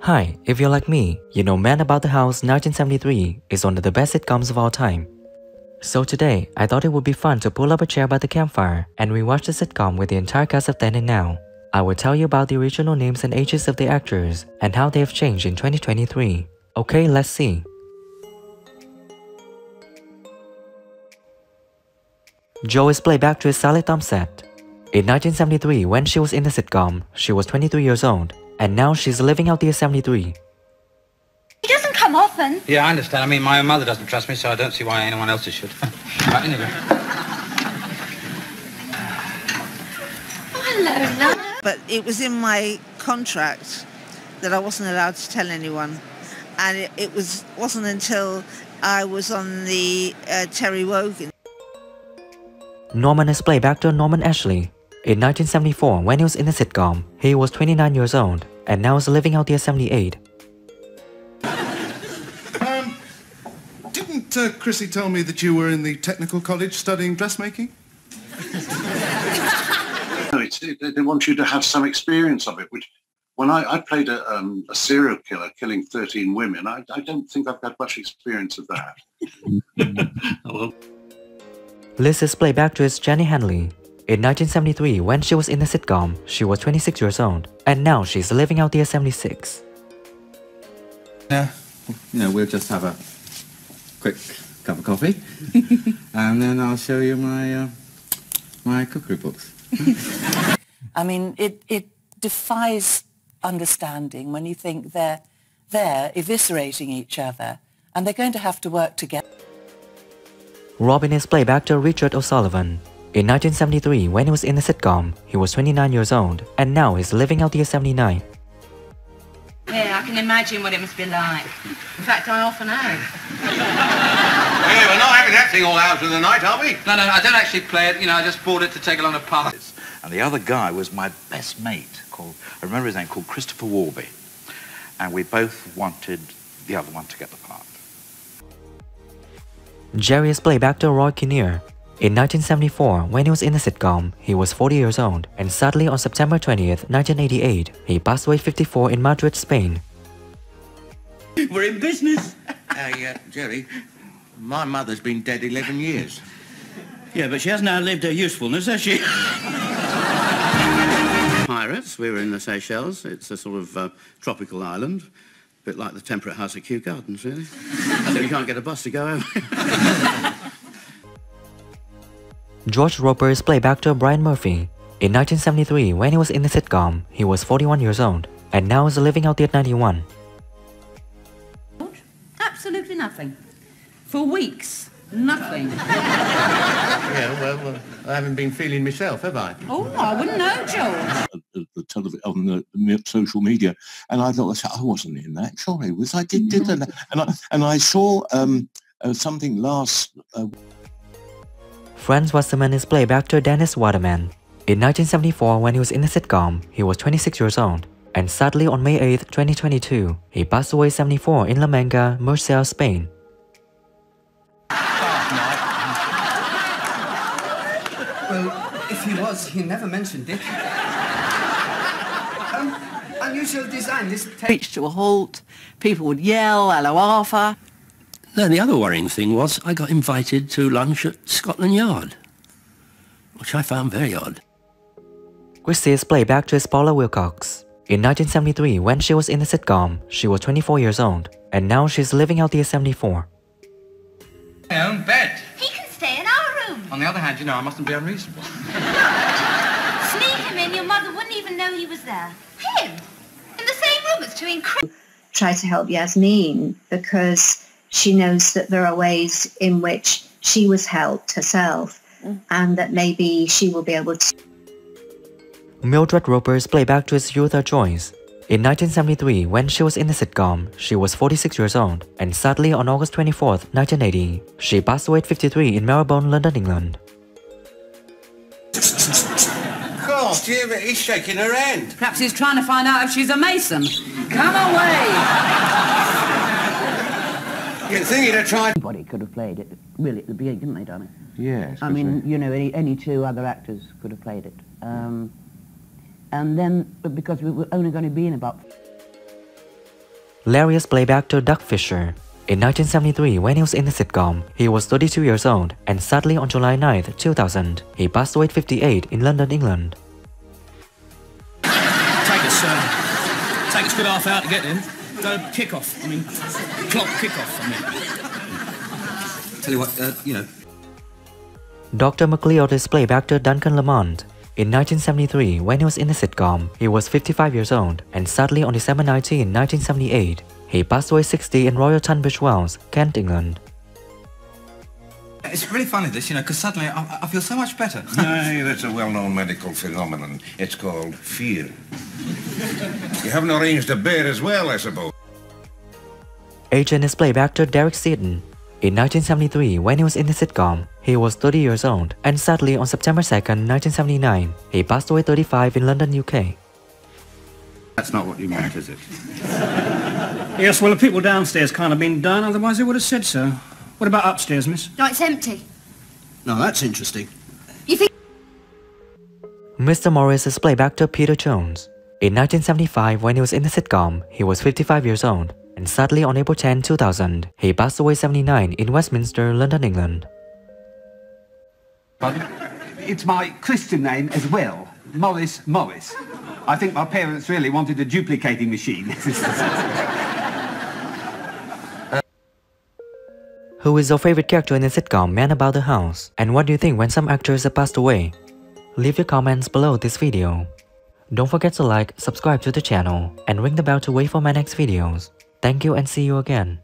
Hi, if you're like me, you know Man About the House 1973 is one of the best sitcoms of all time. So today, I thought it would be fun to pull up a chair by the campfire and rewatch the sitcom with the entire cast of then and now. I will tell you about the original names and ages of the actors and how they have changed in 2023. Okay, let's see. Jo is played back to his Sally Thomsett. In 1973, when she was in the sitcom, she was 23 years old, and now she's living out the year 73. He doesn't come often. Yeah, I understand. I mean, my own mother doesn't trust me, so I don't see why anyone else should. Right, anyway. Oh, hello, love. But it was in my contract that I wasn't allowed to tell anyone. And it wasn't until I was on the Terry Wogan. Norman is played back to Norman Ashley. In 1974, when he was in the sitcom, he was 29 years old, and now is living out the year 78. Didn't Chrissy tell me that you were in the technical college studying dressmaking? No, they want you to have some experience of it, which when I played a serial killer killing 13 women, I don't think I've got much experience of that. Liz is played back to his Jenny Henley. In 1973, when she was in the sitcom, she was 26 years old, and now she's living out the year 76. We'll just have a quick cup of coffee, and then I'll show you my my cookery books. I mean, it defies understanding when you think they're eviscerating each other, and they're going to have to work together. Robin is played back to Richard O'Sullivan. In 1973, when he was in the sitcom, he was 29 years old, and now he's living out the year 79. Yeah, I can imagine what it must be like. In fact, I often have. Yeah, we're not having that thing all out through the night, are we? No, I don't actually play it. I just bought it to take along a party. And the other guy was my best mate, I remember his name, called Christopher Warby. And we both wanted the other one to get the part. Jerry is played back to Roy Kinnear. In 1974, when he was in the sitcom, he was 40 years old, and sadly on September 20th, 1988, he passed away at 54 in Madrid, Spain. We're in business. Jerry, my mother's been dead 11 years. Yeah, but she hasn't outlived her usefulness, has she? Pirates, we were in the Seychelles. It's a sort of tropical island. A bit like the temperate house at Kew Gardens, really. So you can't get a bus to go over. George Roper is played back to Brian Murphy. In 1973, when he was in the sitcom, he was 41 years old, and now is living out the at 91. Absolutely nothing. For weeks, nothing. Yeah, well, I haven't been feeling myself, have I? Oh, I wouldn't know, George. The television on the social media, and I thought I wasn't in that. Surely was I did that, and I saw something last. Franz Wasserman is played back to Dennis Waterman. In 1974, when he was in the sitcom, he was 26 years old, and sadly on May 8th, 2022, he passed away at 74 in La Manga, Murcia, Spain. Well, if he was, he never mentioned it. Unusual design, this Reached to a halt, people would yell, "Hello, Arthur." No, the other worrying thing was I got invited to lunch at Scotland Yard, which I found very odd. Chrissy is played back to his Paula Wilcox. In 1973, when she was in the sitcom, she was 24 years old, and now she's living out the year 74. My own bed. He can stay in our room. On the other hand, I mustn't be unreasonable. Sneak him in, your mother wouldn't even know he was there. Him? In the same room as two incredible... Try to help Yasmin because she knows that there are ways in which she was helped herself and that maybe she will be able to... Mildred Roper is played back to his Yootha Joyce. In 1973, when she was in the sitcom, she was 46 years old, and sadly on August 24th, 1980, she passed away at 53 in Marylebone, London, England. God, Jim, he's shaking her hand. Perhaps he's trying to find out if she's a Mason. Come away! You'd think he'd have tried... Anybody could have played it, really, at the beginning, couldn't they, darling? Yes. I mean, any two other actors could have played it. And then, because we were only going to be in about... Larry's playback actor Doug Fisher. In 1973, when he was in the sitcom, he was 32 years old, and sadly on July 9, 2000, he passed away at 58 in London, England. Take us a good half hour to get in. Go kick-off, clock kick-off, Tell you what, Dr. McLeod's playback actor Duncan Lamont. In 1973, when he was in the sitcom, he was 55 years old, and sadly on December 19, 1978, he passed away 60 in Royal Tunbridge Wells, Kent, England. It's really funny this, because suddenly I feel so much better. Aye, that's a well-known medical phenomenon. It's called fear. You haven't arranged a bed as well, I suppose. Agent is playback actor Derek Seaton. In 1973, when he was in the sitcom, he was 30 years old, and sadly on September 2, 1979, he passed away 35 in London, UK. That's not what you meant, is it? Yes, well, the people downstairs can't have been done, otherwise they would have said so. What about upstairs, miss? No, it's empty. No, that's interesting. You think... Mr. Morris is playback actor Peter Jones. In 1975, when he was in the sitcom, he was 55 years old, and sadly on April 10, 2000, he passed away 79 in Westminster, London, England. Pardon? It's my Christian name as well, Morris. I think my parents really wanted a duplicating machine. Who is your favorite character in the sitcom Man About the House? And what do you think when some actors have passed away? Leave your comments below this video. Don't forget to like, subscribe to the channel, and ring the bell to wait for my next videos. Thank you and see you again.